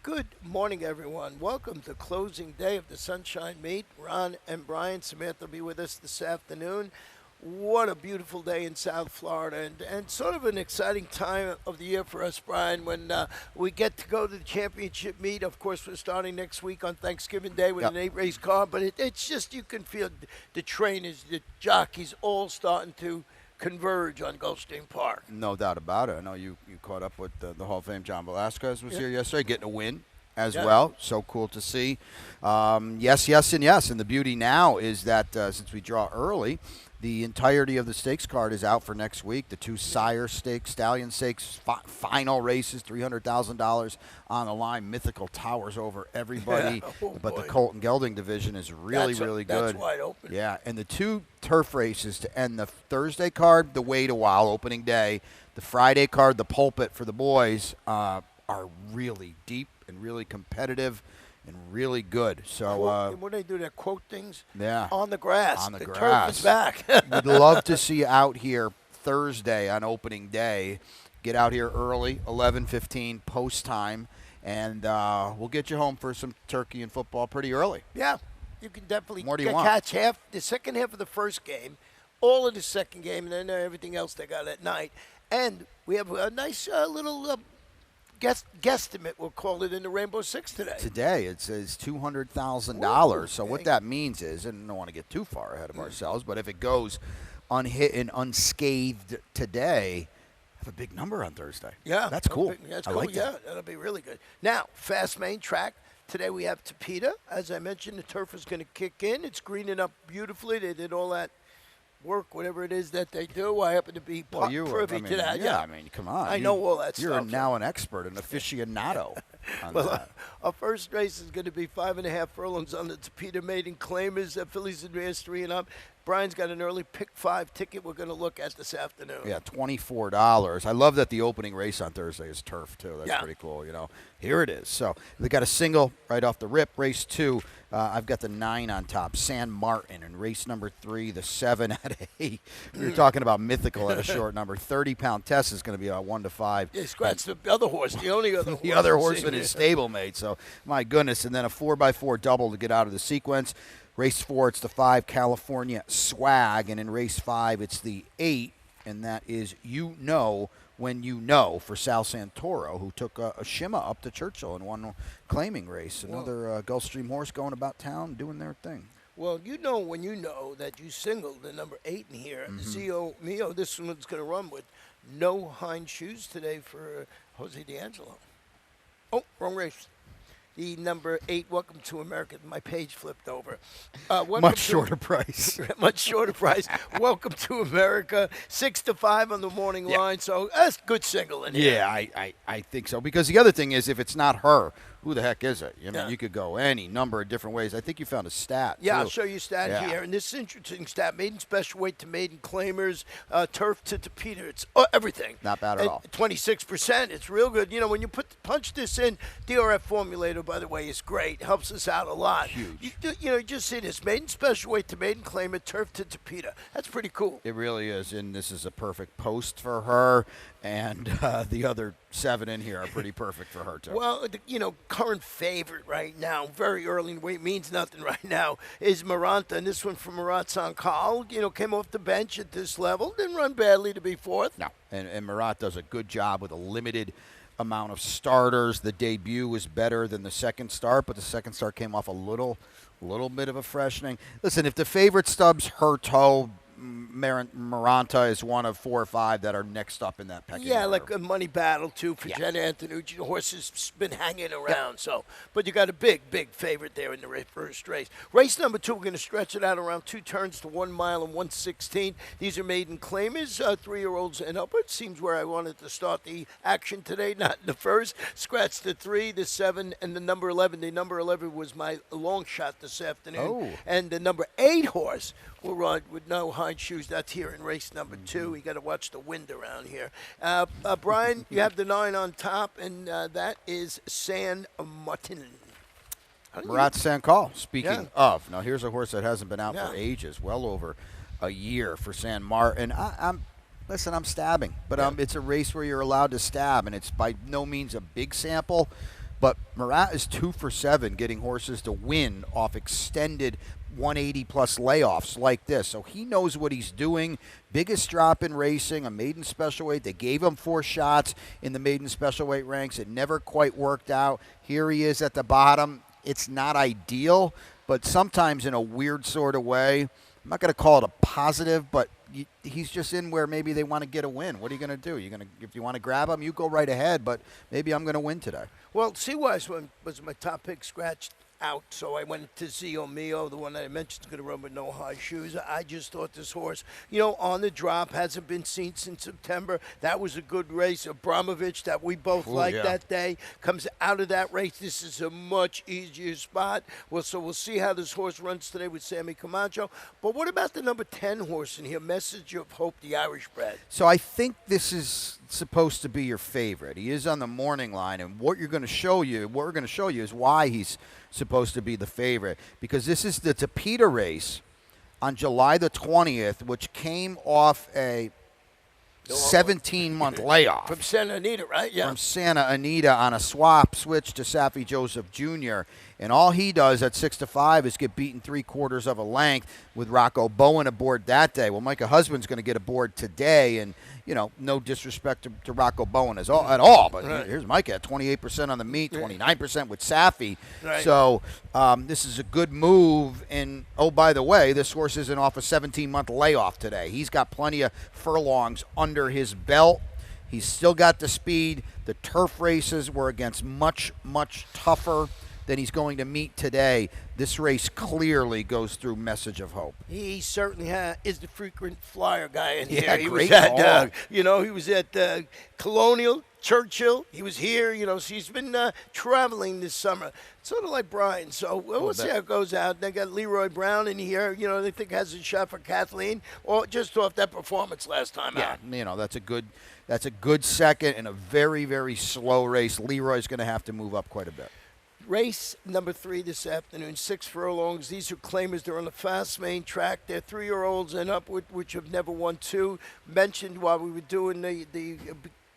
Good morning, everyone. Welcome to closing day of the Sunshine Meet. Ron and Brian, Samantha will be with us this afternoon. What a beautiful day in South Florida, and sort of an exciting time of the year for us, Brian, when we get to go to the championship meet. Of course, we're starting next week on Thanksgiving Day with Yep. an 8-race car, but it's just you can feel the trainers, the jockeys all starting to converge on Gulfstream Park. No doubt about it. I know you caught up with the Hall of Fame. John Velasquez was here yesterday, getting a win as Yeah. well. So cool to see. Yes, yes, and yes. And the beauty now is that since we draw early, the entirety of the stakes card is out for next week. The two Sire Stakes, Stallion Stakes, final races, $300,000 on the line. Mythical towers over everybody. Oh, but the boy. Colton Gelding division is really, really good. That's wide open. Yeah, and the two turf races to end the Thursday card, the wait a while, opening day. The Friday card, the pulpit for the boys, are really deep and really competitive and really good. So, What do they do? They quote things yeah, on the grass. on the Turf grass. is back. We'd love to see you out here Thursday on opening day. Get out here early, 11:15 post time, and we'll get you home for some turkey and football pretty early. Yeah, you can definitely More do you want? catch the second half of the first game, all of the second game, and then everything else they got at night. And we have a nice little guesstimate, we'll call it, in the Rainbow Six today. Today it says $200,000. So what okay. that means is, and I don't want to get too far ahead of ourselves, but if it goes unhit and unscathed today, have a big number on Thursday. Yeah, That's cool. That's I cool. like Yeah, that. that'll be really good. Now, fast main track. Today we have Tapeta. As I mentioned, the turf is going to kick in. It's greening up beautifully. They did all that work, whatever it is that they do. I happen to be Well, you privy to that. Yeah, I mean, come on. I know all that You're stuff. now an expert, an aficionado on Well, that. our first race is going to be 5.5 furlongs on the Tapeta Maiden Claimers. Phillies advanced 3 and up. Brian's got an early pick 5 ticket we're going to look at this afternoon. Yeah, $24. I love that the opening race on Thursday is turf, too. That's Yeah. pretty cool, Here it is. So they got a single right off the rip. Race 2, I've got the 9 on top, San Martin. And race number 3, the 7 at 8. We were talking about mythical at a short number. 30-pound test is going to be a 1 to 5. Yeah, scratch the other horse, the only other horse. The other I've horse seen in his here. stablemate. So, my goodness. And then a 4x4 double to get out of the sequence. Race 4, it's the 5 California Swag. And in race 5, it's the 8. And that is When You Know for Sal Santoro, who took a Shima up to Churchill in one claiming race. Another Gulfstream horse going about town doing their thing. Well, when you know that you singled the number 8 in here, Zio Mio, this one's going to run with no hind shoes today for Jose D'Angelo. Oh, wrong race. The number 8, Welcome to America. My page flipped over. Much shorter price. Much shorter price. Welcome to America. 6 to 5 on the morning Yeah. line. So that's good single in here. Yeah, I think so. Because the other thing is, if it's not her, who the heck is it? I mean, Yeah. you could go any number of different ways. I think you found a stat, Yeah, too. I'll show you a stat Yeah. here. And this is interesting stat. Maiden special weight to maiden claimers, turf to Tapeta. It's everything. Not bad at And all. 26%. It's real good. When you punch this in, DRF formulator, by the way, is great. Helps us out a lot. Huge. You just see this. Maiden special weight to maiden claimer, turf to Tapeta. That's pretty cool. It really is, and this is a perfect post for her, and the other 7 in here are pretty perfect for her, too. Well, current favorite right now, very early in the way, means nothing right now, is Maranta. And this one from Marat Sankal, came off the bench at this level. Didn't run badly to be 4th. No, and Marat does a good job with a limited amount of starters. The debut was better than the second start, but the second start came off a little bit of a freshening. Listen, if the favorite stubs her toe, Maranta is one of 4 or 5 that are next up in that pecking Yeah, order. like a money battle, too, for Yeah. Jenna Antonucci. The horse has been hanging around. So, but you got a big favorite there in the first race. Race number 2, we're going to stretch it out around 2 turns to 1 mile and 1/16. These are maiden claimers, 3-year-olds and upwards. Seems where I wanted to start the action today, not in the first. Scratch the 3, the 7, and the number 11. The number 11 was my long shot this afternoon. Oh. And the number 8 horse will run with no hind shoes. That's here in race number 2. You got to watch the wind around here. Brian, you have the 9 on top, and that is San Martin. Marat Sankal, speaking Yeah. of. Now, here's a horse that hasn't been out Yeah. for ages, well over a year for San Martin. I'm stabbing, but it's a race where you're allowed to stab, and it's by no means a big sample. But Murat is 2 for 7 getting horses to win off extended 180-plus layoffs like this. So he knows what he's doing. Biggest drop in racing, a maiden special weight. They gave him 4 shots in the maiden special weight ranks. It never quite worked out. Here he is at the bottom. It's not ideal, but sometimes in a weird sort of way. I'm not going to call it a positive, but he's just in where maybe they want to get a win. What are you going to do? If you want to grab him, you go right ahead, but maybe I'm going to win today. Well, C-Wise was my top pick, scratched out, so I went to Zio Mio, the one that I mentioned is going to run with no high shoes. I just thought this horse, on the drop, hasn't been seen since September. That was a good race. Abramovich, that we both liked that day, comes out of that race. This is a much easier spot. Well, so we'll see how this horse runs today with Sammy Camacho. But what about the number 10 horse in here, Message of Hope, the Irish bred? So I think this is supposed to be your favorite. He is on the morning line, and what we're going to show you is why he's supposed to be the favorite, because this is the Tapeta race on July the 20th, which came off a 17-month layoff. From Santa Anita, right? Yeah. From Santa Anita on a swap switch to Saffie Joseph Jr., and all he does at 6-5 is get beaten 3/4 of a length with Rocco Bowen aboard that day. Well, Micah Husband's going to get aboard today, and no disrespect to Rocco Bowen at all, but here's Micah at 28% on the meet, 29% with Saffie. Right. So this is a good move. And, oh, by the way, this horse isn't off a 17-month layoff today. He's got plenty of furlongs under his belt. He's still got the speed. The turf races were against much, much tougher than he's going to meet today. This race clearly goes through Message of Hope. He certainly is the frequent flyer guy in here. Yeah, He great was at, call. he was at Colonial, Churchill. He was here, so he's been traveling this summer. Sort of like Brian. So we'll see how it goes out. They got Leroy Brown in here, they think has a shot for Kathleen, or just off that performance last time out. Yeah, that's a good second in a very, very slow race. Leroy's going to have to move up quite a bit. Race number 3 this afternoon, 6 furlongs. These are claimers. They're on the fast main track. They're 3-year-olds and upward, which have never won 2. Mentioned while we were doing the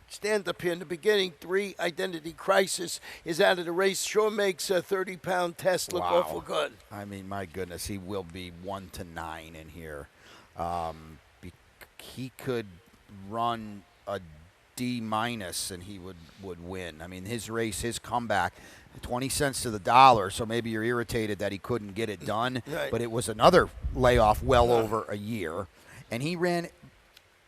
stand-up here in the beginning, 3 Identity Crisis is out of the race. Sure makes a 30-pound test look awful good. I mean, my goodness, he will be 1-9 in here. He could run a D- and he would win. I mean, his race, his comeback, 20 cents to the dollar, so maybe you're irritated that he couldn't get it done. Right. But it was another layoff well over a year, and he ran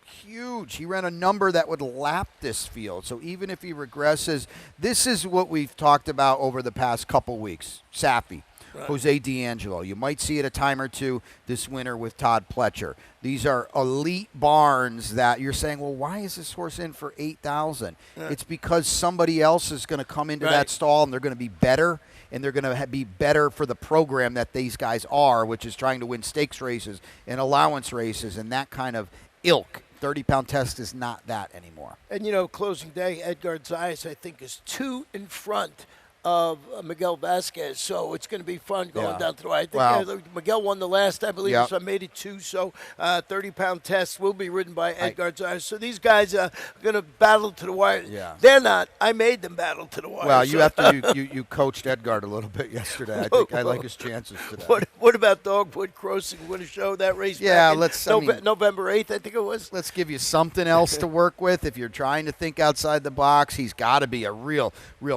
huge. He ran a number that would lap this field. So even if he regresses, this is what we've talked about over the past couple weeks. Saffie, Jose D'Angelo. You might see it a time or two this winter with Todd Pletcher. These are elite barns that you're saying, well, why is this horse in for $8,000? It's because somebody else is going to come into that stall and they're going to be better, and they're going to be better for the program that these guys are, which is trying to win stakes races and allowance races and that kind of ilk. 30-pound test is not that anymore. And, closing day, Edgar Zayas, I think, is 2 in front of Miguel Vasquez, so it's going to be fun going down to the wire. I think Miguel won the last, I believe, so I made it 2. So 30-pound test will be ridden by Edgar Zayas. So these guys are going to battle to the wire. Yeah. They're not. I made them battle to the wire. Well, you coached Edgar a little bit yesterday. I think I like his chances today. What about Dogwood Crossing? We're going to show that race back November 8th, I think it was. Let's give you something else to work with. If you're trying to think outside the box, he's got to be a real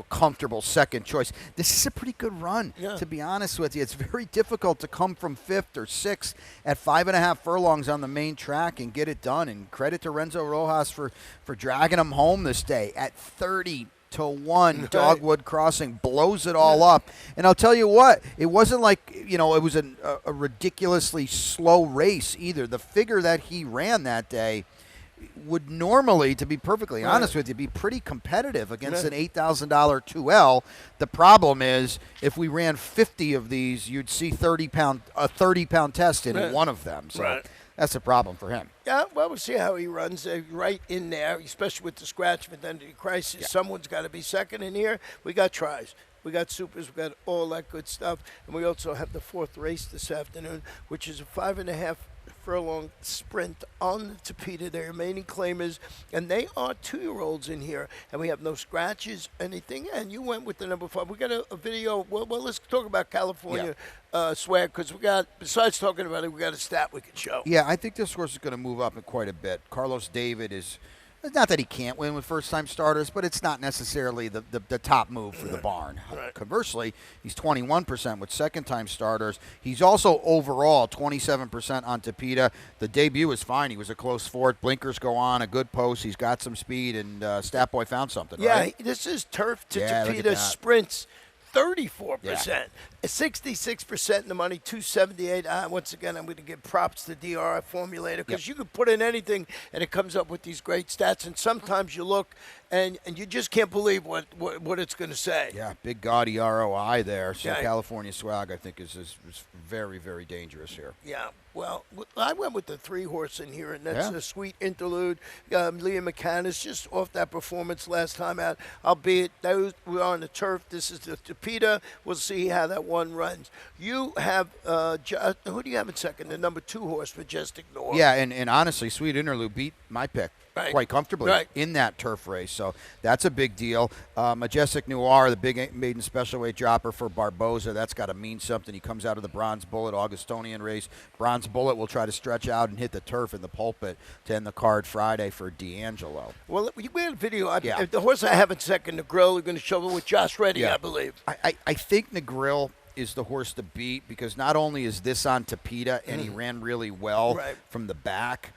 comfortable second choice. This is a pretty good run, to be honest with you. It's very difficult to come from 5th or 6th at 5.5 furlongs on the main track and get it done. And credit to Renzo Rojas for dragging him home this day at 30-1. Dogwood Crossing blows it all up. And I'll tell you what, it wasn't like, it was a ridiculously slow race either. The figure that he ran that day would normally, to be perfectly honest with you, be pretty competitive against an $8,000 2L. The problem is, if we ran 50 of these, you'd see a 30-pound test in one of them. So that's a problem for him. Yeah, well, we'll see how he runs right in there, especially with the scratch of Identity Crisis. Someone's got to be second in here. We got tries. We got supers, we got all that good stuff. And we also have the 4th race this afternoon, which is a 5.5 furlong sprint on the Tapeta. Their remaining claimers, and they are 2-year-olds in here, and we have no scratches, anything. And you went with the number 5. We got a video. Well, let's talk about California swag, because we got, besides talking about it, we got a stat we can show. Yeah, I think this horse is going to move up in quite a bit. Carlos David is. It's not that he can't win with first-time starters, but it's not necessarily the top move for the barn. Right. Conversely, he's 21% with second-time starters. He's also overall 27% on Tapeta. The debut was fine. He was a close fourth. Blinkers go on, a good post. He's got some speed, and Stat Boy found something, right? Yeah, this is turf to Yeah, look at Tapeta that. sprints. 34%, Yeah. 66% in the money, 278. Once again, I'm going to give props to DRI Formulator, because you can put in anything and it comes up with these great stats. And sometimes you look and you just can't believe what it's going to say. Yeah, big gaudy ROI there. So Yeah. California swag, I think, is very, very dangerous here. Yeah, well, I went with the 3-horse in here, and that's Yeah. a sweet interlude. Liam McCannis, just off that performance last time out, albeit those were on the turf. This is the Tapeta. We'll see how that one runs. You have, who do you have in second? The number 2-horse, Majestic Noir. Yeah, and honestly, Sweet Interlude beat my pick quite comfortably in that turf race. So that's a big deal. Majestic Noir, the big maiden special weight dropper for Barboza, that's got to mean something. He comes out of the Bronze Bullet Augustonian race. Bronze Bullet will try to stretch out and hit the turf in the pulpit to end the card Friday for D'Angelo. Well, we had a video. The horse I have in second, the Grill, we're going to show it with Josh Reddy, I believe. I think Negril is the horse to beat, because not only is this on Tapeta and he ran really well from the back,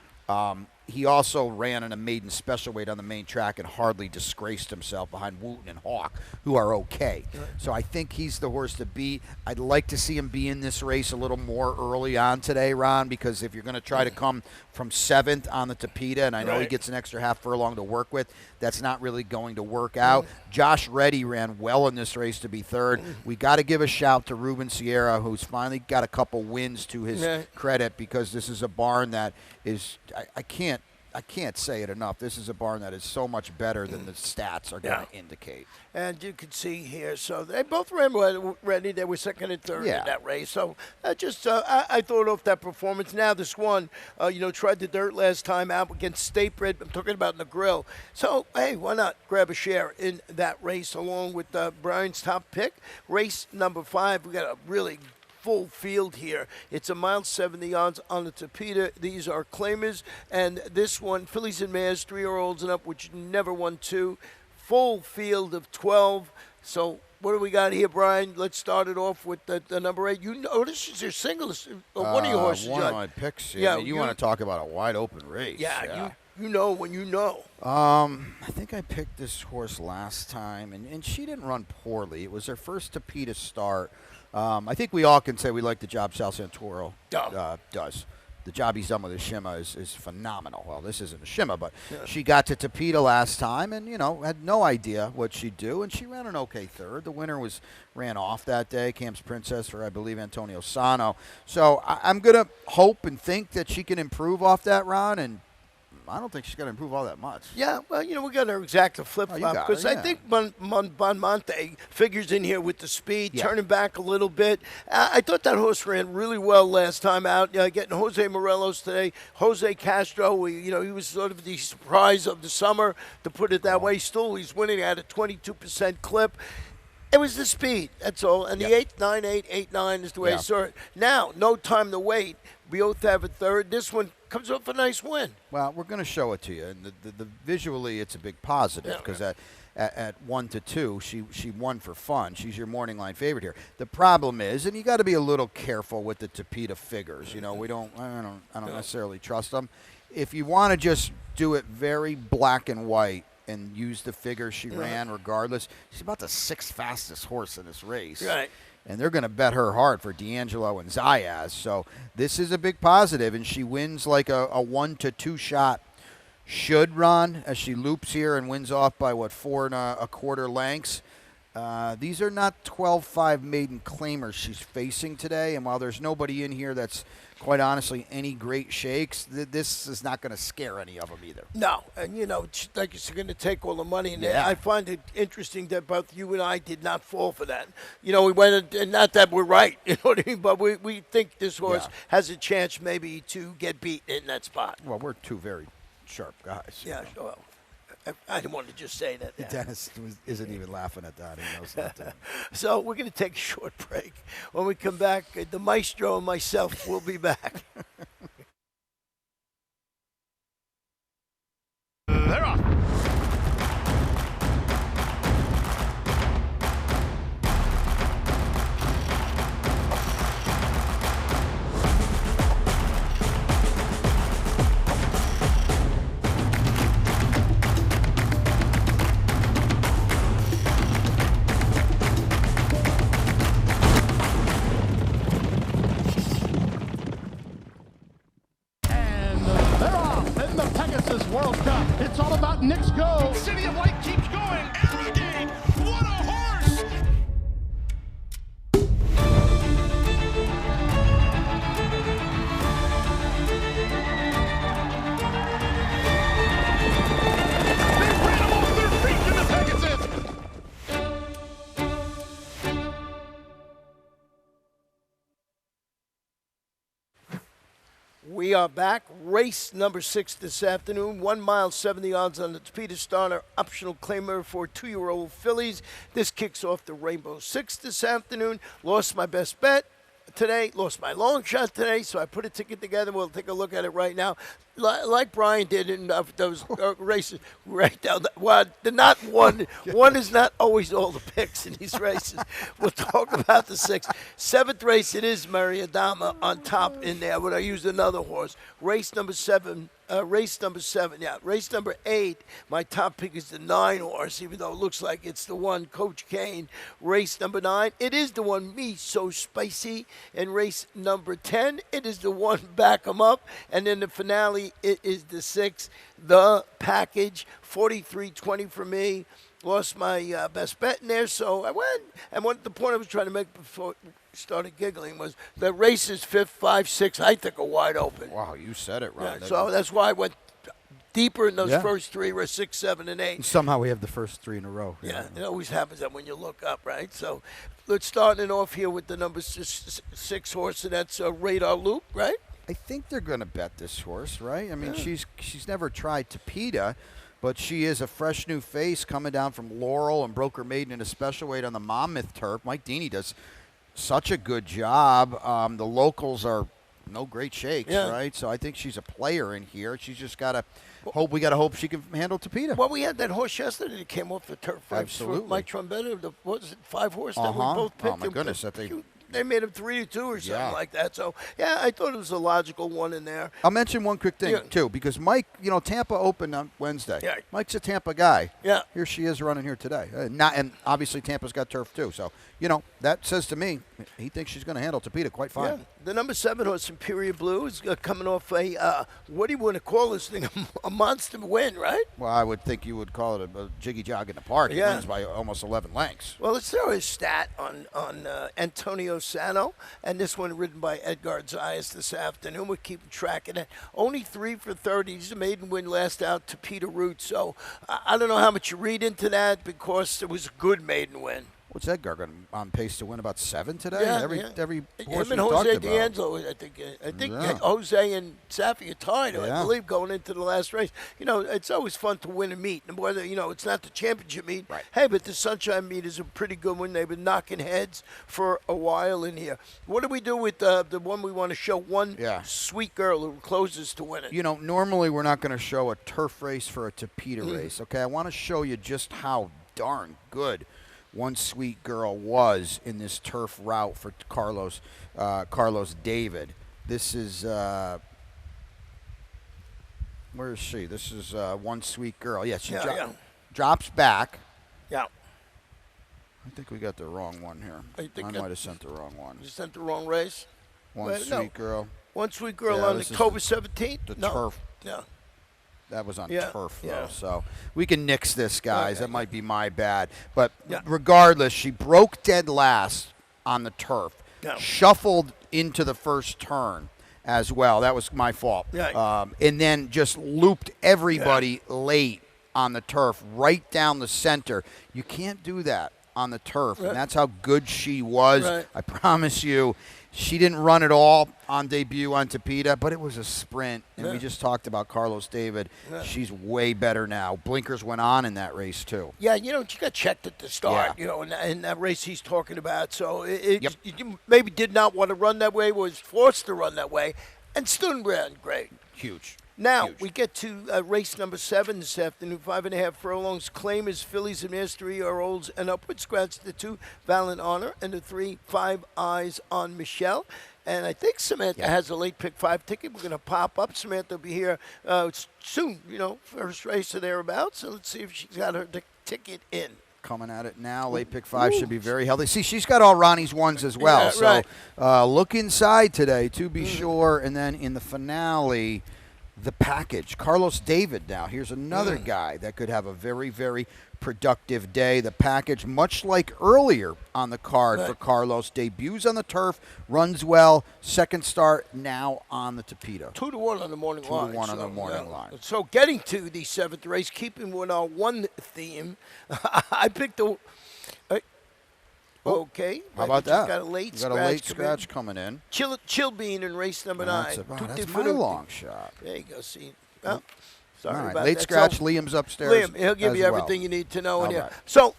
he also ran in a maiden special weight on the main track and hardly disgraced himself behind Wooten and Hawk, who are okay. So I think he's the horse to beat. I'd like to see him be in this race a little more early on today, Ron, because if you're going to try to come from 7th on the Tapeta, and I know he gets an extra half furlong to work with, that's not really going to work out. Josh Reddy ran well in this race to be 3rd. We got to give a shout to Ruben Sierra, who's finally got a couple wins to his credit, because this is a barn that is, I can't say it enough. This is a barn that is so much better than the stats are going to indicate. And you can see here, so they both ran ready. They were second and third in that race. So I thought off that performance. Now this one, tried the dirt last time out against State Bred. I'm talking about in the Grill. So, hey, why not grab a share in that race along with Brian's top pick? Race number 5, we got a really full field here. It's a mile 70 yards on the Tapeta. These are claimers, and this one, fillies and mares, 3-year-olds and up, which never won 2. Full field of 12. So what do we got here, Brian? Let's start it off with the number 8. You notice is your singles. One of your horses. One of my picks. Yeah, you want to talk about a wide open race. Yeah. You know when you know. I think I picked this horse last time, and she didn't run poorly. It was her first Tapeta start. I think we all can say we like the job Sal Santoro does. The job he's done with the Shima is phenomenal. Well, this isn't a Shima, but she got to Tapeta last time and, had no idea what she'd do, and she ran an okay 3rd. The winner ran off that day, Cam's Princess for, I believe, Antonio Sano. So I'm going to hope and think that she can improve off that run, and I don't think she's going to improve all that much. Yeah, well, we got her exact flip-flop, because I think Bonmonte figures in here with the speed, turning back a little bit. I thought that horse ran really well last time out, getting Jose Morelos today. Jose Castro, he was sort of the surprise of the summer, to put it that way. Still, he's winning at a 22% clip. It was the speed, that's all. And the 8-9, 8-9 is the way I saw it. Now, no time to wait. We both have a 3rd. This one comes off a nice win. Well, we're going to show it to you. And the visually, it's a big positive, because at 1 to 2, she won for fun. She's your morning line favorite here. The problem is, and you got to be a little careful with the Tapeta figures. I don't necessarily trust them. If you want to just do it very black and white and use the figure she ran regardless, she's about the 6th fastest horse in this race. Right. And they're going to bet her hard for D'Angelo and Zayas. So this is a big positive, and she wins like a 1 to 2 shot. Should run as she loops here and wins off by 4 1/4 lengths. These are not 12-5 maiden claimers she's facing today, and while there's nobody in here that's, quite honestly, any great shakes, this is not going to scare any of them either. No, and like it's going to take all the money in there. Yeah. I find it interesting that both you and I did not fall for that. We went, and not that we're right, you know what I mean, but we think this horse has a chance maybe to get beat in that spot. Well, we're two very sharp guys. Yeah, well, I didn't want to just say that. Yeah. Dennis isn't even laughing at that. He knows not to. So we're going to take a short break. When we come back, the maestro and myself will be back. They're off. World Cup. It's all about Nick's go. City of Light keeps going. Out of the gate. What a horse! They ran him off their feet in the Pegasus. We are back. Race number 6 this afternoon. 1 mile, 70 odds on the Peter Starner optional claimer for 2-year-old fillies. This kicks off the Rainbow 6 this afternoon. Lost my best bet today. Lost my long shot today, so I put a ticket together. We'll take a look at it right now. Like Brian did in those races, right down. Well, they're not one. One is not always all the picks in these races. We'll talk about the 6th. 7th race, it is Mariadama on top in there, but I used another horse. Race number 7. Race number 8, my top pick is the 9 horse, even though it looks like it's the one, Coach Kane. Race number 9, it is the one, Me So Spicy. And race number 10, it is the one, Back 'em Up. And then the finale, it is the 6, The Package, 43.20 for me. Lost my best bet in there, so I went. And the point I was trying to make before started giggling was the races 5th, 5, 6, I think are wide open. Wow, you said it right. Yeah, so that's why I went deeper in those first 3, were 6, 7, and 8. Somehow we have the first 3 in a row. Yeah, it always happens that when you look up, right? So let's start it off here with the number 6 horse, and that's Radar Loop, right? I think they're going to bet this horse, right? I mean, she's never tried Tapeta, but she is a fresh new face coming down from Laurel and broke her maiden in a special weight on the Monmouth turf. Mike Deeney does such a good job. The locals are no great shakes, right? So I think she's a player in here. She's just got to hope. We got to hope she can handle Tapeta. Well, we had that horse yesterday that came off the turf. Absolutely. Mike Trombetta, what was it, 5 horse that we both picked? Oh, my goodness. They made him 3-2 or something like that. So, I thought it was a logical one in there. I'll mention one quick thing, too, because Mike, Tampa opened on Wednesday. Yeah. Mike's a Tampa guy. Yeah. Here she is running here today. And obviously Tampa's got turf, too. So, that says to me he thinks she's going to handle Tapeta quite fine. Yeah. The number 7 horse, Superior Blue, is coming off a, what do you want to call this thing, a monster win, right? Well, I would think you would call it a jiggy jog in the park. He wins by almost 11 lengths. Well, let's throw his stat on Antonio Sano, and this one ridden by Edgar Zayas this afternoon. We're keeping track of it. Only 3 for 30. He's a maiden win last out to Peter Root. So I don't know how much you read into that because it was a good maiden win. What's Edgar going on pace to win about 7 today? Yeah, every horse him and we Jose talked about. D'Angelo, I think Jose and Safi are tied, I believe, going into the last race. It's always fun to win a meet. And whether, it's not the championship meet. Right. Hey, but the Sunshine meet is a pretty good one. They've been knocking heads for a while in here. What do we do with the one we want to show? One sweet girl who closes to win it. Normally we're not going to show a turf race for a Tapeta race, okay? I want to show you just how darn good One Sweet Girl was in this turf route for Carlos David. This is where is she? This is One Sweet Girl. Yeah, she drops back. Yeah. I think we got the wrong one here. I might have sent the wrong one. You sent the wrong race? One Sweet Girl. One Sweet Girl on October 17th? The turf. Yeah. That was on Yeah, turf, though. yeah. So we can nix this, guys. Okay. That might be my bad. But Yeah. regardless, she broke dead last on the turf. Yeah. Shuffled into the first turn as well. That was my fault. Yeah. And then just looped everybody late on the turf, right down the center. You can't do that on the turf, Right. and that's how good she was. Right. I promise you. She didn't run at all on debut on Topita, but it was a sprint, and we just talked about Carlos David. Yeah. She's way better now. Blinkers went on in that race, too. Yeah, you got checked at the start, Yeah. in that race he's talking about. So Yep. you maybe did not want to run that way, was forced to run that way, and still ran great. Huge. Now, Huge. we get to race number 7 this afternoon, 5.5 furlongs. Claimers, Fillies, and Mastery are olds and upward. Scratch the 2, Valiant Honor, and the 3, 5 Eyes on Michelle. And I think Samantha has a late pick 5 ticket. We're going to pop up. Samantha will be here soon, first race or thereabouts. So let's see if she's got her ticket in. Coming at it now. Late pick 5 should be very healthy. See, she's got all Ronnie's ones as well. Yeah, so right. look inside today to be sure. And then in the finale, the package. Carlos David now. Here's another guy that could have a very, very productive day. The package, much like earlier on the card for Carlos, debuts on the turf, runs well, second start now on the Topita. 2-1 on the morning line. 2-1 on the morning line. So getting to the 7th race, keeping with our one theme, I picked the. Okay. How about that? Got a late You scratch. got a late scratch coming in. Chill Bean in race number 9. That's my long shot. There you go. See. Oh, sorry All right. about Late that. scratch. So, Liam's upstairs. Liam, he'll give as you well. everything you need to know in All here. right. So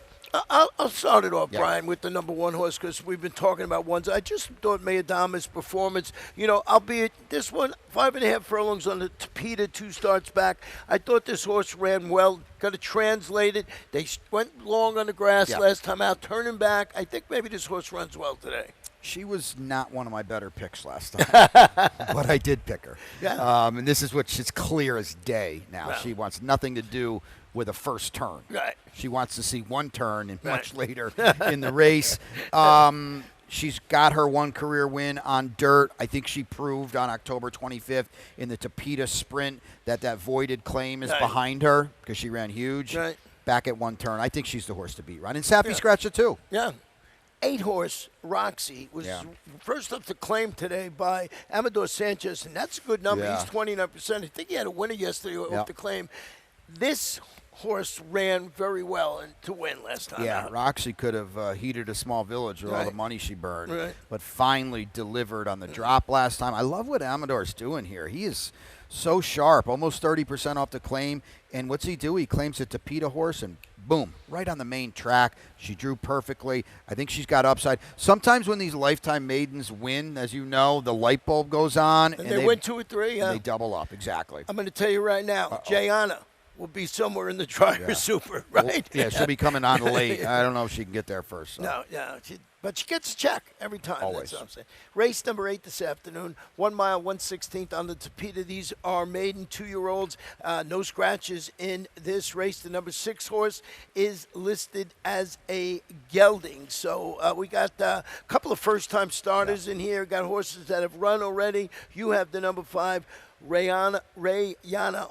I'll start it off, Yeah. Brian, with the number 1 horse because we've been talking about ones. I just thought Mayadama's performance, albeit this one, 5.5 furlongs on the Topita, 2 starts back. I thought this horse ran well. Got to translate it. They went long on the grass last time out, turning back. I think maybe this horse runs well today. She was not one of my better picks last time, but I did pick her. Yeah. And this is what she's clear as day now. Wow. She wants nothing to do with a first turn. Right. She wants to see one turn and much Right. later in the race. She's got her one career win on dirt. I think she proved on October 25th in the Topita Sprint that voided claim is Right. behind her because she ran huge. Right. Back at one turn. I think she's the horse to beat, Ron. And Safi scratched it too. Yeah. 8 horse Roxy was first up to claim today by Amador Sanchez, and that's a good number. Yeah. He's 29%. I think he had a winner yesterday off the claim. This horse ran very well to win last time Yeah, out. Roxy could have heated a small village with all the Right. money she burned, Right. but finally delivered on the drop last time. I love what Amador's doing here. He is so sharp, almost 30% off the claim. And what's he do? He claims a Topita horse and boom, right on the main track. She drew perfectly. I think she's got upside. Sometimes when these lifetime maidens win, as you know, the light bulb goes on. And they win 2 or 3, and they double up, exactly. I'm going to tell you right now, Jayana will be somewhere in the driver super, right? Well, yeah, she'll be coming on late. I don't know if she can get there first. So. No, but she gets a check every time. Always. That's what I'm saying. Race number 8 this afternoon, 1 mile, 1/16th on the Topita. These are maiden 2-year-olds. No scratches in this race. The number 6 horse is listed as a gelding. So we got a couple of first-time starters in here. Got horses that have run already. You have the number 5. Rayana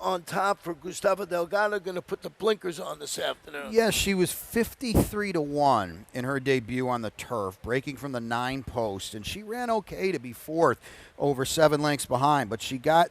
on top for Gustavo Delgado. Going to put the blinkers on this afternoon. Yes, she was 53-1 in her debut on the turf, breaking from the 9 post, and she ran okay to be 4th over 7 lengths behind. But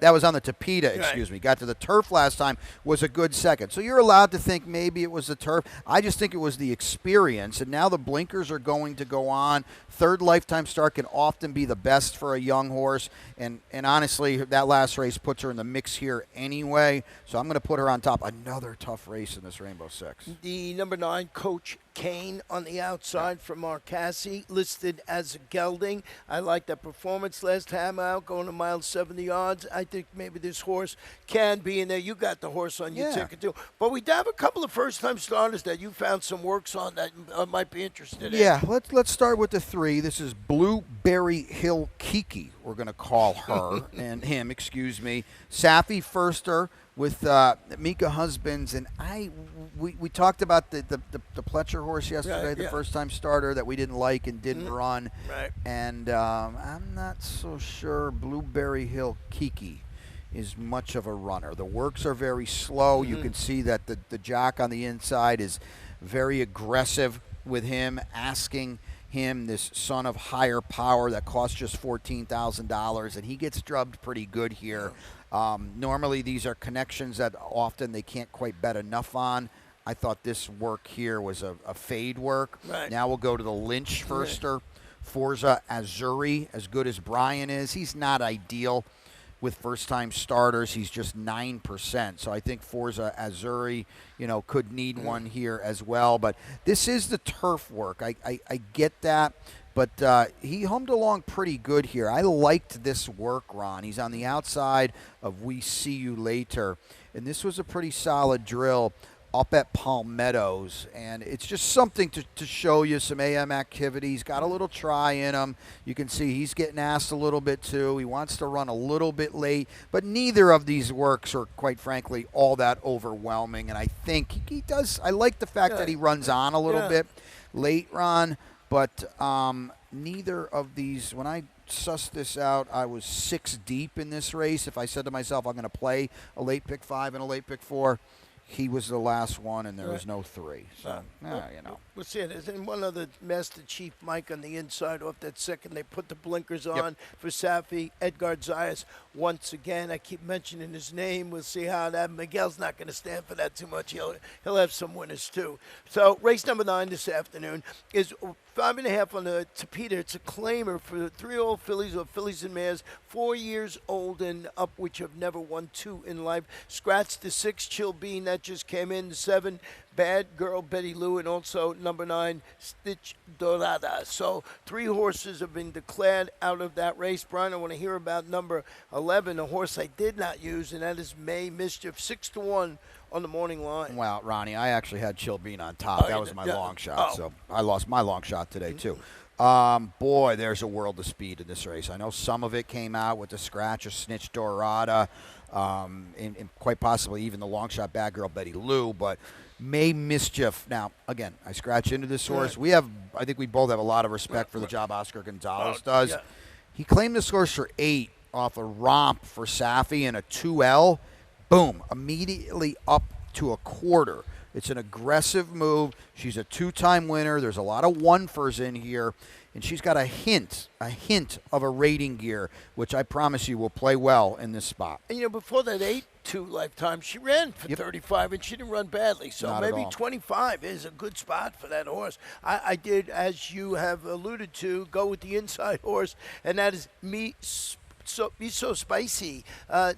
that was on the Topita, excuse me. Got to the turf last time, was a good second. So you're allowed to think maybe it was the turf. I just think it was the experience, and now the blinkers are going to go on. Third lifetime start can often be the best for a young horse, and honestly, that last race puts her in the mix here anyway. So I'm going to put her on top. Another tough race in this Rainbow Six. The number 9, Coach Kane on the outside from Marcassi, listed as a gelding. I like that performance last time out, going a mile 70 yards. I think maybe this horse can be in there. You got the horse on your ticket too. But we have a couple of first-time starters that you found some works on that might be interested in. Yeah, let's start with the 3. This is Blueberry Hill Kiki, we're going to call her, and him, excuse me. Safi firster with Mika Husbands, and we talked about the Pletcher horse yesterday, the first-time starter that we didn't like and didn't run. Right. And I'm not so sure Blueberry Hill Kiki is much of a runner. The works are very slow. You can see that the jock on the inside is very aggressive with him, asking him, this son of higher power that costs just $14,000, and he gets drubbed pretty good here. Normally these are connections that often they can't quite bet enough on. I thought this work here was a fade work. Right. Now we'll go to the Lynch firster. Forza Azzurri, as good as Brian is, he's not ideal with first-time starters. He's just 9%. So I think Forza Azzurri, could need one here as well. But this is the turf work. I get that. But he hummed along pretty good here. I liked this work, Ron. He's on the outside of We See You Later. And this was a pretty solid drill up at Palmettos, and it's just something to show you some AM activity. He's got a little try in him. You can see he's getting asked a little bit too. He wants to run a little bit late, but neither of these works are, quite frankly, all that overwhelming, and I think he does. I like the fact that he runs on a little bit late, Ron, but neither of these, when I sussed this out, I was 6 deep in this race. If I said to myself, I'm going to play a late pick 5 and a late pick 4, he was the last one, and there was no 3. So, We'll see it. And one other Master Chief Mike on the inside off that second. They put the blinkers on for Safi. Edgar Zayas, once again, I keep mentioning his name. We'll see how that. Miguel's not going to stand for that too much. He'll have some winners, too. So, race number 9 this afternoon is 5.5 on the Tapeta. It's a claimer for the 3-year-old fillies or fillies and mares, 4 years old and up, which have never won 2 in life. Scratch the 6, Chill Bean, that just came in. The 7, Bad Girl Betty Lou, and also number 9, Stitch Dorada. So 3 horses have been declared out of that race. Brian, I want to hear about number 11, a horse I did not use, and that is May Mischief, 6-1 on the morning line. Wow, Ronnie, I actually had Chill Bean on top. That was my long shot, so I lost my long shot today too. Boy, there's a world of speed in this race. I know some of it came out with the scratch of Snitch Dorada, and quite possibly even the long shot Bad Girl Betty Lou, but May Mischief. Now, again, I scratch into this horse. I think we both have a lot of respect for the job Oscar Gonzalez does. Yeah. He claimed this horse for 8 off a romp for Safi and a 2L. Boom, immediately up to a quarter. It's an aggressive move. She's a 2-time winner. There's a lot of one-fers in here, and she's got a hint of a rating gear, which I promise you will play well in this spot. And, before that 8-2 lifetime, she ran for 35, and she didn't run badly. So Not at maybe all. 25 is a good spot for that horse. I did, as you have alluded to, go with the inside horse, and that is Me So Spicy.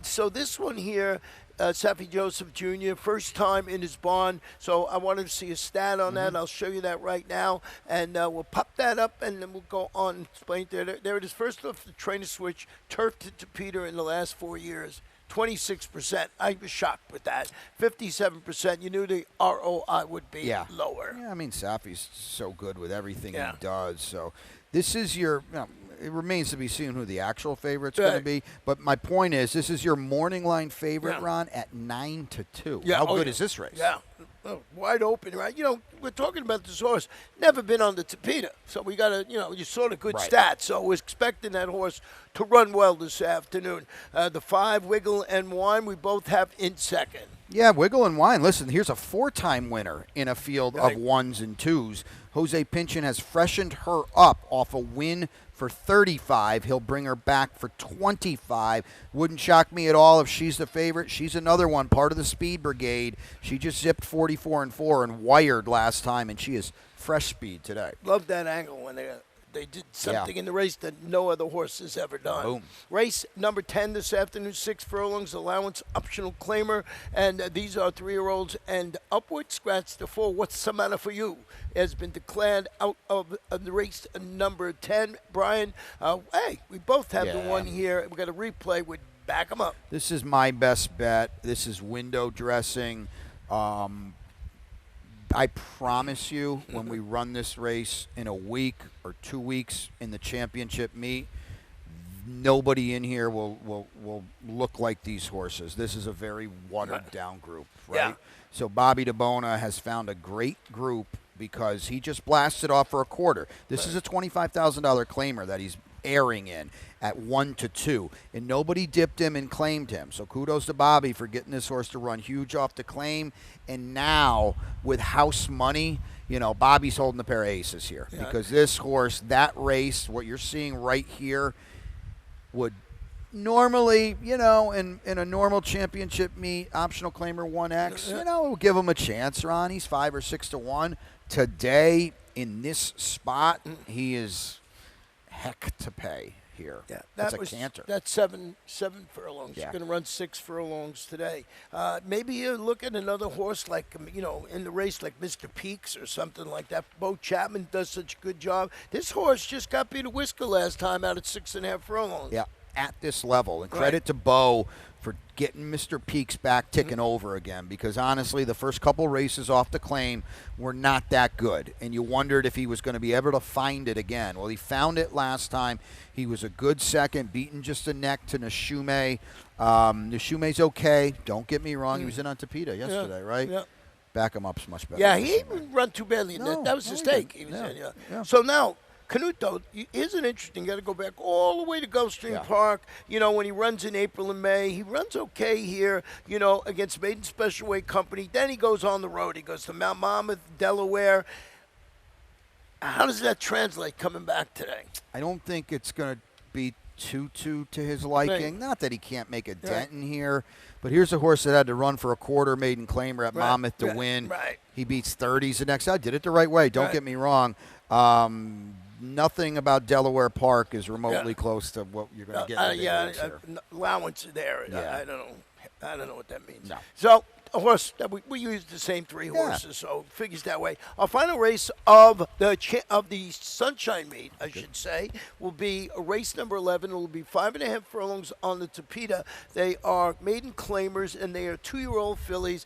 So this one here, Safi Joseph Jr., first time in his barn. So I wanted to see a stat on that. I'll show you that right now. And we'll pop that up, and then we'll go on and explain there. There it is. First off, the trainer switch, turf to Tapeta in the last 4 years. 26%. I was shocked with that. 57%. You knew the ROI would be lower. Yeah, I mean, Safi's so good with everything he does. So this is your, it remains to be seen who the actual favorite's going to be. But my point is, this is your morning line favorite, Ron, at 9-2. Yeah. How good is this race? Yeah. Oh, wide open, right? We're talking about this horse. Never been on the Tapeta. So we got to, you saw the good stats. So we're expecting that horse to run well this afternoon. The 5, Wiggle and Wine, we both have in second. Yeah, Wiggle and Wine. Listen, here's a 4-time winner in a field of 1s and 2s. Jose Pinchin has freshened her up off a win for 35. He'll bring her back for 25. Wouldn't shock me at all if she's the favorite. She's another one, part of the Speed Brigade. She just zipped 44-4 and wired last time, and she is fresh speed today. Love that angle when they did something in the race that no other horse has ever done. Boom. Race number 10 this afternoon, 6 furlongs, allowance, optional claimer. And these are 3-year-olds and upward. Scratch the 4. What's the matter for you? Has been declared out of the race number 10. Brian, hey, we both have the one here. We've got a replay. We'd back them up. This is my best bet. This is window dressing. I promise you, when we run this race in a week or 2 weeks in the championship meet, nobody in here will look like these horses. This is a very watered-down group, right? Yeah. So Bobby DeBona has found a great group because he just blasted off for a quarter. This is a $25,000 claimer that he's airing in at 1-2, and nobody dipped him and claimed him. So kudos to Bobby for getting this horse to run huge off the claim. And now with house money, Bobby's holding a pair of aces here because this horse, that race, what you're seeing right here, would normally, in a normal championship meet, optional claimer 1X, we'll give him a chance, Ron. He's 5 or 6 to 1. Today, in this spot, he is heck to pay here. Yeah, that's a canter. That's seven furlongs. Yeah. You're going to run 6 furlongs today. Maybe you look at another horse like, in the race like Mr. Peaks or something like that. Bo Chapman does such a good job. This horse just got beat a whisker last time out at 6.5 furlongs. Yeah, at this level. And credit to Bo for getting Mr. Peaks back ticking over again, because honestly, the first couple races off the claim were not that good, and you wondered if he was going to be able to find it again. Well, he found it last time. He was a good second, beating just a neck to Nishume. Nishume's okay. Don't get me wrong. He was in on Tapita yesterday, right? Yeah. Back him up's much better. Yeah, he didn't run too badly in that. That was a mistake. He was in, Yeah. So now, Canuto, isn't interesting. You got to go back all the way to Gulfstream Park. When he runs in April and May, he runs okay here, against Maiden Special Weight Company. Then he goes on the road. He goes to Mount Monmouth, Delaware. How does that translate coming back today? I don't think it's going to be too to his liking. Right. Not that he can't make a dent in here, but here's a horse that had to run for a quarter maiden claimer at Monmouth to win. Right. He beats 30s the next time. Did it the right way. Don't get me wrong. Nothing about Delaware Park is remotely close to what you're going to get. Here. Allowance there. Yeah. I don't know what that means. No. So a horse that we use the same 3 horses, so it figures that way. Our final race of the Sunshine Meet, I should say, will be race number 11. It will be 5.5 furlongs on the Tapita. They are maiden claimers, and they are 2-year-old fillies.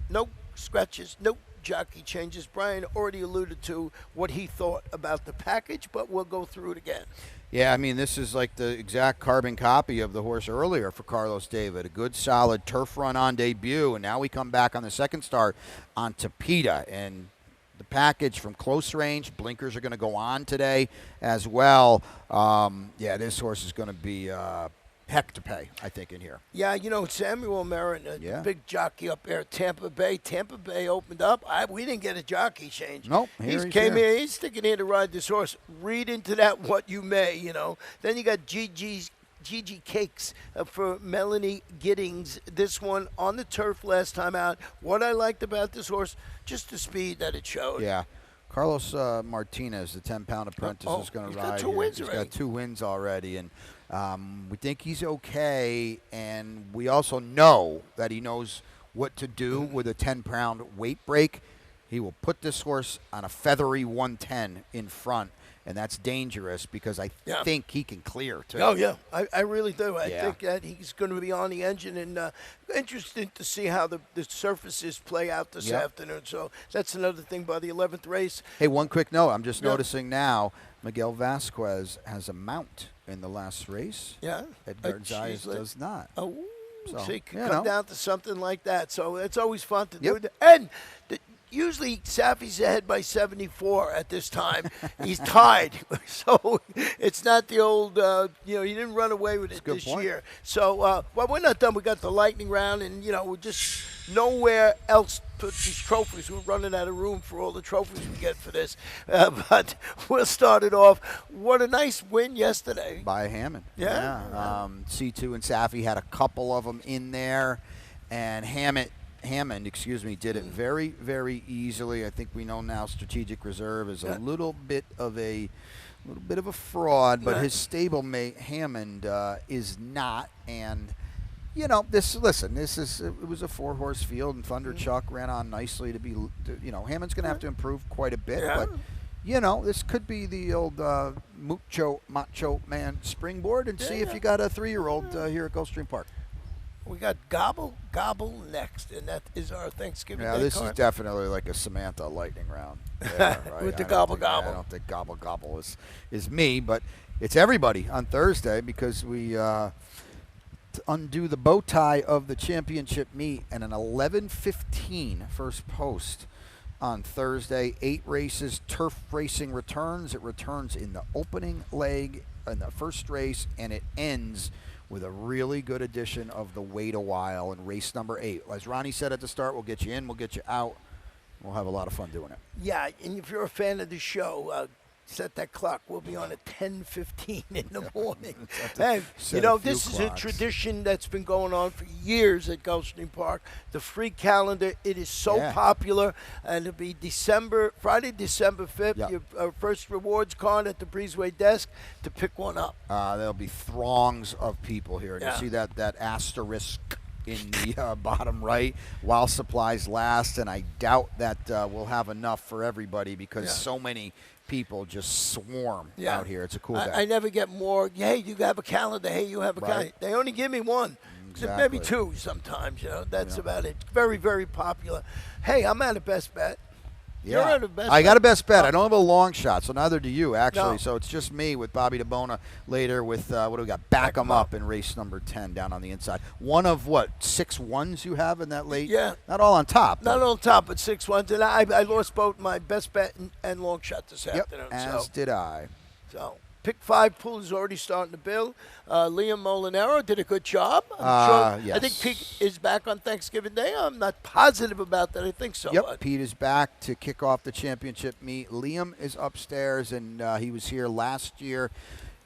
No scratches, no jockey changes. Brian already alluded to what he thought about the package, but we'll go through it again. Yeah, I mean, this is like the exact carbon copy of the horse earlier for Carlos David. A good, solid turf run on debut, and now we come back on the second start on Tapita. And the package from close range, blinkers are going to go on today as well. This horse is going to be heck to pay, I think, in here. Yeah, Samuel Merritt, a big jockey up there at Tampa Bay. Tampa Bay opened up. We didn't get a jockey change. Nope. He came here. He's sticking here to ride this horse. Read into that what you may, Then you got Gigi Cakes for Melanie Giddings. This one on the turf last time out. What I liked about this horse, just the speed that it showed. Yeah. Carlos Martinez, the 10-pound apprentice, is going to ride. He's got 2 wins already, and we think he's okay. And we also know that he knows what to do with a 10-pound weight break. He will put this horse on a feathery 110 in front, and that's dangerous because I think he can clear, too. Oh, yeah. I really do. I think that he's going to be on the engine, and interesting to see how the surfaces play out this afternoon. So that's another thing by the 11th race. Hey, one quick note. I'm just noticing now Miguel Vasquez has a mount in the last race. Yeah. Edgar Zayas does not. Oh, so you can you come know. down to something like that. So it's always fun to Yep. do. And usually Safi's ahead by 74 at this time. He's tied. So it's not the old, he didn't run away with it this year. So, we're not done. We got the lightning round, and, we're just nowhere else put these trophies. We're running out of room for all the trophies we get for this. But we'll start it off. What a nice win yesterday. By Hammond. Yeah. C2 and Safi had a couple of them in there, and Hammond, did it very, very easily. I think we know now Strategic Reserve is a little bit of a fraud, but his stablemate Hammond is not. And it was a 4-horse field, and Thunder Chuck ran on nicely to be. Hammond's going to have to improve quite a bit, but. This could be the old macho man springboard, and see if you got a 3-year-old here at Gulfstream Park. We got Gobble next, and that is our Thanksgiving Day this card. is definitely like a Samantha lightning round. There, right? With the I Gobble. I don't think Gobble is me, but it's everybody on Thursday because we to undo the bow tie of the championship meet and an 11:15 first post on Thursday. 8 races. Turf racing returns. It returns in the opening leg in the first race, and it ends with a really good edition of the Wait a While in race number 8. As Ronnie said at the start, we'll get you in, we'll get you out. We'll have a lot of fun doing it. Yeah, and if you're a fan of the show, set that clock. We'll be on at 10:15 in the morning. And, this is a tradition that's been going on for years at Gulfstream Park. The free calendar, it is so popular. And it'll be Friday, December 5th, Yep. your first rewards card at the Breezeway desk to pick one up. There'll be throngs of people here. And Yeah. you see that asterisk in the bottom right, while supplies last. And I doubt that we'll have enough for everybody because so many people just swarm out here. It's a cool day. I never get more, hey, you have a calendar, hey, you have a calendar. They only give me one. Exactly. Maybe 2 sometimes, That's about it. Very, very popular. Hey, I'm at a best bet. Yeah. You're at a best I bet. got a best bet. I don't have a long shot, so neither do you, actually. No. So it's just me with Bobby DeBona later with, what do we got? Back 'em up in race number 10 down on the inside. One of, 6 ones you have in that late? Yeah. Not all on top. Not on top, but 6 ones. And I lost both my best bet and long shot this afternoon. As did I. So pick 5 pool is already starting to build. Liam Molinaro did a good job. I'm sure. Yes. I think Pete is back on Thanksgiving Day. I'm not positive about that. I think so. Yep, But Pete is back to kick off the championship meet. Liam is upstairs, and he was here last year.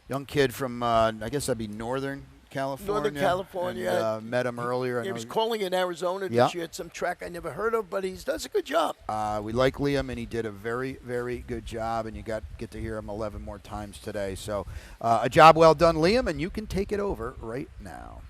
Young kid from, I guess that'd be Northern California. Northern California. And, met him earlier. He was calling in Arizona this year at some track I never heard of, but he does a good job. We like Liam, and he did a very, very good job, and you get to hear him 11 more times today. So a job well done, Liam, and you can take it over right now.